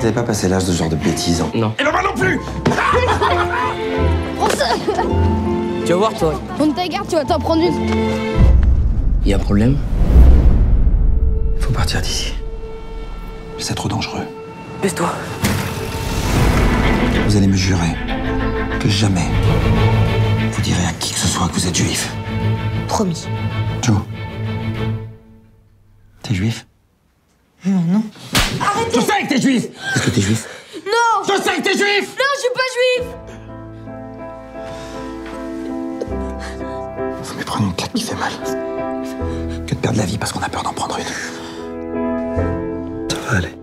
T'avais pas passé l'âge de ce genre de bêtises, hein? Non. Et maman non plus. Tu vas voir, toi. On ta garde, tu vas t'en prendre une. Y a un problème? Faut partir d'ici. C'est trop dangereux. Baisse-toi. Vous allez me jurer que jamais vous direz à qui que ce soit que vous êtes juif. Promis. Joe. T'es juif? Non. Je sais que t'es juif! Est-ce que t'es juif? Non. Je sais que t'es juif! Non, je suis pas juif. Faut mieux prendre une claque qui fait mal que de perdre la vie parce qu'on a peur d'en prendre une. Ça va aller.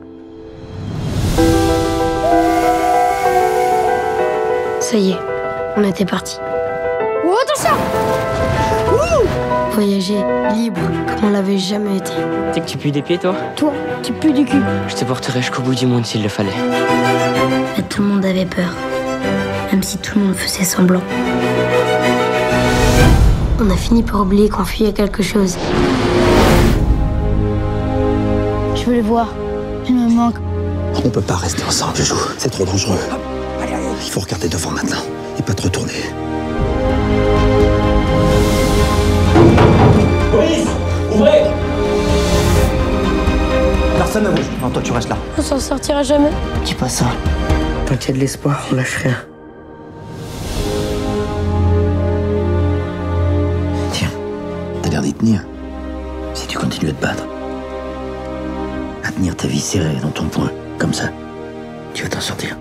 Ça y est, on était partis. Oh, attention. Voyager libre comme on l'avait jamais été. Tu sais que tu pues des pieds, toi? Toi, tu pues du cul. Je te porterai jusqu'au bout du monde s'il le fallait. Mais tout le monde avait peur, même si tout le monde faisait semblant. On a fini par oublier qu'on fuyait quelque chose. Je veux les voir. Ils me manquent. On peut pas rester ensemble, Joujou. C'est trop dangereux. Il faut regarder devant maintenant et pas te retourner. Police! Ouvrez! Personne ne bouge. Non, toi, tu restes là. On s'en sortira jamais. Dis pas ça. Tant qu'il y a de l'espoir, on lâche rien. Tiens, t'as l'air d'y tenir. Si tu continues à te battre, à tenir ta vie serrée dans ton poing, comme ça, tu vas t'en sortir.